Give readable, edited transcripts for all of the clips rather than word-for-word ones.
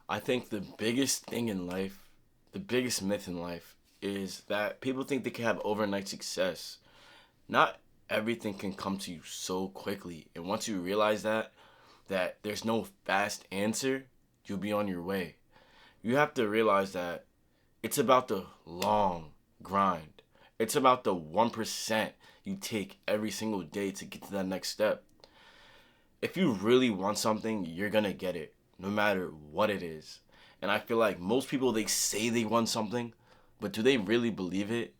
I think the biggest thing in life, the biggest myth in life, is that people think they can have overnight success. Not everything can come to you so quickly. And once you realize that there's no fast answer, you'll be on your way. You have to realize that it's about the long grind. It's about the 1% you take every single day to get to that next step. If you really want something, you're gonna get it, no matter what it is. And I feel like most people, they say they want something, but do they really believe it?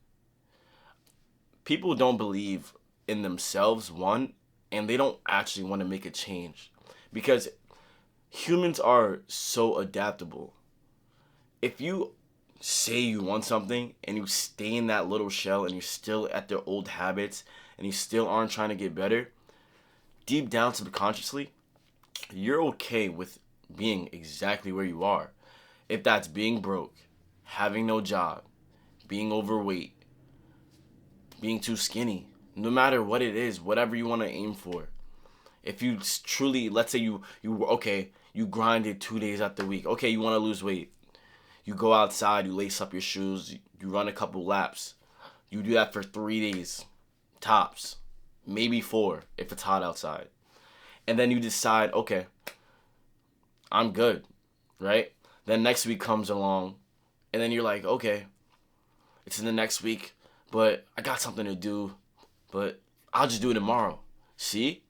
People don't believe in themselves, one, and they don't actually want to make a change because humans are so adaptable. If you say you want something and you stay in that little shell and you're still at their old habits and you still aren't trying to get better, deep down subconsciously, you're okay with being exactly where you are. If that's being broke, having no job, being overweight, being too skinny, no matter what it is, whatever you want to aim for. If you truly, let's say you grinded 2 days out the week. Okay, you want to lose weight. You go outside, you lace up your shoes, you run a couple laps. You do that for 3 days, tops, maybe four if it's hot outside. And then you decide, okay, I'm good, right? Then next week comes along, and then you're like, okay, it's in the next week, but I got something to do, but I'll just do it tomorrow. See?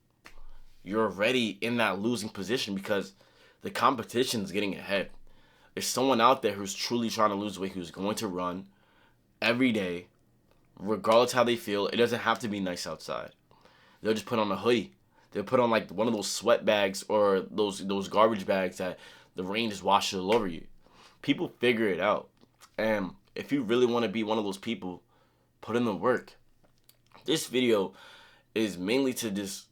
You're already in that losing position because the competition's getting ahead. There's someone out there who's truly trying to lose weight, who's going to run every day, regardless how they feel. It doesn't have to be nice outside. They'll just put on a hoodie. They'll put on like one of those sweat bags or those garbage bags that the rain just washes all over you. People figure it out. And if you really want to be one of those people, put in the work. This video is mainly to just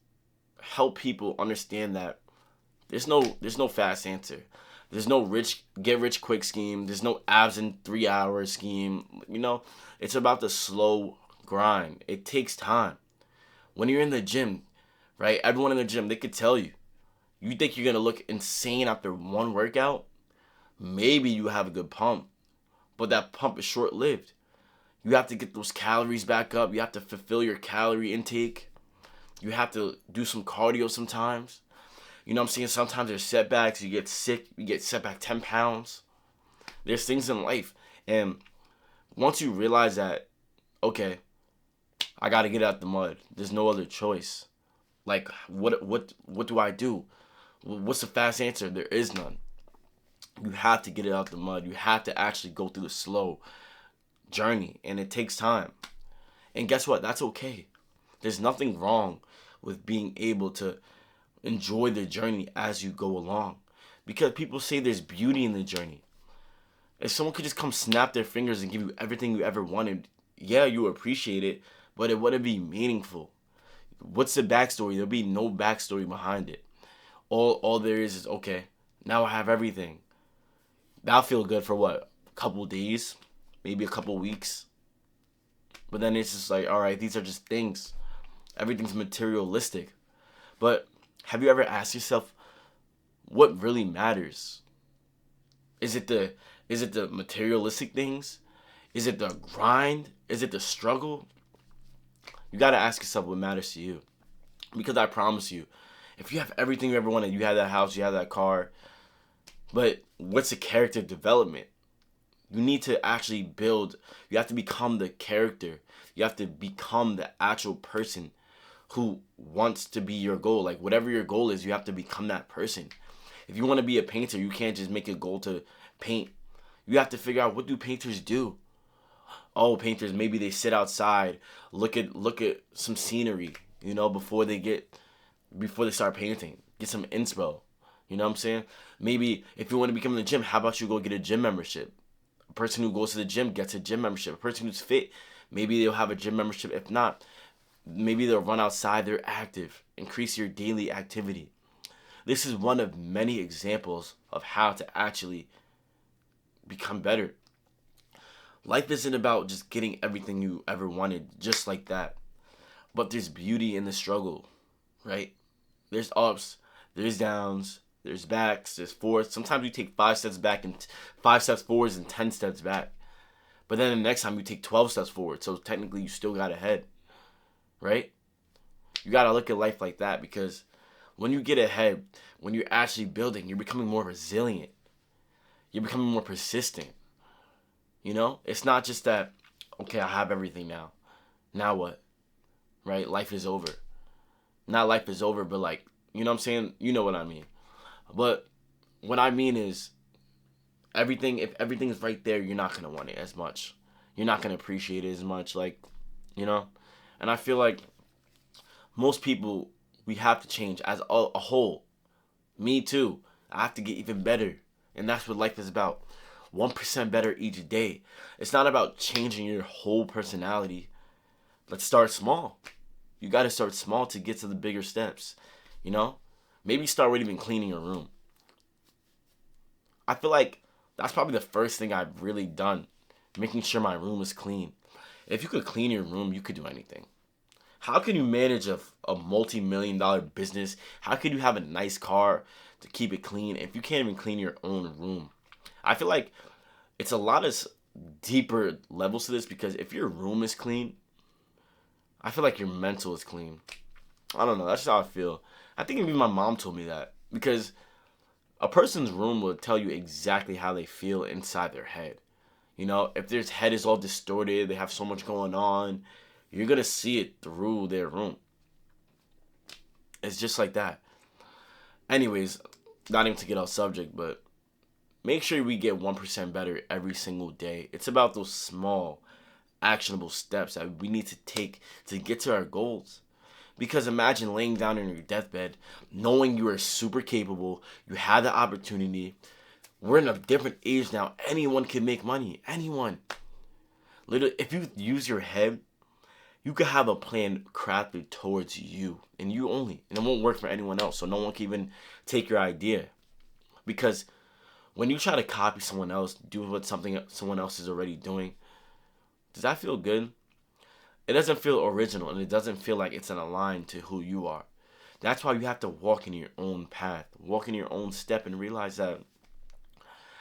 help people understand that there's no fast answer. There's no rich get rich quick scheme. There's no abs in 3 hours scheme. It's about the slow grind. It takes time. When you're in the gym, right? Everyone in the gym, they could tell you. You think you're gonna look insane after one workout? Maybe you have a good pump, but that pump is short lived. You have to get those calories back up. You have to fulfill your calorie intake. You have to do some cardio sometimes. You know what I'm saying? Sometimes there's setbacks. You get sick. You get set back 10 pounds. There's things in life. And once you realize that, okay, I got to get out the mud. There's no other choice. Like, what do I do? What's the fast answer? There is none. You have to get it out the mud. You have to actually go through the slow journey. And it takes time. And guess what? That's okay. There's nothing wrong with being able to enjoy the journey as you go along. Because people say there's beauty in the journey. If someone could just come snap their fingers and give you everything you ever wanted, yeah, you appreciate it, but it wouldn't be meaningful. What's the backstory? There'll be no backstory behind it. All there is okay, now I have everything. That'll feel good for what? A couple days, maybe a couple weeks. But then it's just like, all right, these are just things. Everything's materialistic. But have you ever asked yourself what really matters? Is it the materialistic things? Is it the grind? Is it the struggle? You gotta ask yourself what matters to you. Because I promise you, if you have everything you ever wanted, you have that house, you have that car, but what's the character development? You need to actually build, you have to become the character. You have to become the actual person who wants to be your goal. Like whatever your goal is, you have to become that person. If you want to be a painter, you can't just make a goal to paint. You have to figure out, what do painters do? Oh, painters, maybe they sit outside, look at some scenery, before they start painting. Get some inspo. You know what I'm saying? Maybe if you want to become in the gym, how about you go get a gym membership? A person who goes to the gym gets a gym membership. A person who's fit, maybe they'll have a gym membership. If not, maybe they'll run outside, they're active. Increase your daily activity. This is one of many examples of how to actually become better. Life isn't about just getting everything you ever wanted just like that. But there's beauty in the struggle, right? There's ups, there's downs, there's backs, there's forwards. Sometimes you take 5 steps back and 5 steps forwards and 10 steps back. But then the next time you take 12 steps forward. So technically you still got ahead, right? You got to look at life like that, because when you get ahead, when you're actually building, you're becoming more resilient. You're becoming more persistent. You know? It's not just that, okay, I have everything now. Now what? Right? Life is over. Not life is over, but like, you know what I'm saying? You know what I mean. But what I mean is, if everything is right there, you're not going to want it as much. You're not going to appreciate it as much. Like, you know? And I feel like most people, we have to change as a whole. Me too. I have to get even better. And that's what life is about. 1% better each day. It's not about changing your whole personality. Let's start small. You got to start small to get to the bigger steps. You know? Maybe start with even cleaning your room. I feel like that's probably the first thing I've really done. Making sure my room is clean. If you could clean your room, you could do anything. How can you manage a multi-million-dollar business? How could you have a nice car to keep it clean if you can't even clean your own room? I feel like it's a lot of deeper levels to this, because if your room is clean, I feel like your mental is clean. I don't know. That's how I feel. I think even my mom told me that, because a person's room will tell you exactly how they feel inside their head. You know, if their head is all distorted, they have so much going on, you're going to see it through their room. It's just like that. Anyways, not even to get off subject, but make sure we get 1% better every single day. It's about those small, actionable steps that we need to take to get to our goals. Because imagine laying down in your deathbed, knowing you are super capable, you have the opportunity. We're in a different age now. Anyone can make money. Anyone. Literally, if you use your head, you could have a plan crafted towards you and you only. And it won't work for anyone else. So no one can even take your idea. Because when you try to copy someone else, do what someone else is already doing, does that feel good? It doesn't feel original, and it doesn't feel like it's in a line to who you are. That's why you have to walk in your own path, walk in your own step, and realize that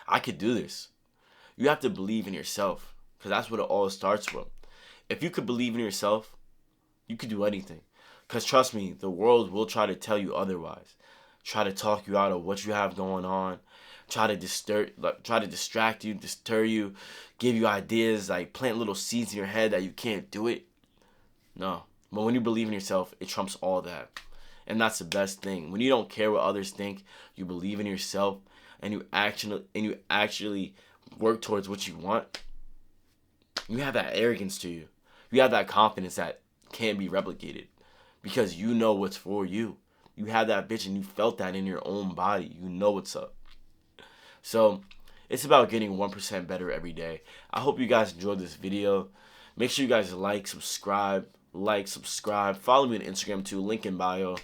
I could do this. You have to believe in yourself, because that's what it all starts from. If you could believe in yourself, you could do anything. Because trust me, the world will try to tell you otherwise. Try to talk you out of what you have going on. Try to distract you, deter you, give you ideas, like plant little seeds in your head that you can't do it. No. But when you believe in yourself, it trumps all that. And that's the best thing. When you don't care what others think, you believe in yourself, and you actually work towards what you want, you have that arrogance to you. You have that confidence that can't be replicated, because you know what's for you. You have that bitch, and you felt that in your own body. You know what's up. So it's about getting 1% better every day. I hope you guys enjoyed this video. Make sure you guys like, subscribe. Follow me on Instagram too, link in bio.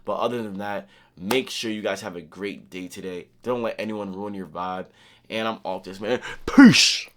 But other than that, make sure you guys have a great day today. Don't let anyone ruin your vibe. And I'm off this, man. Peace.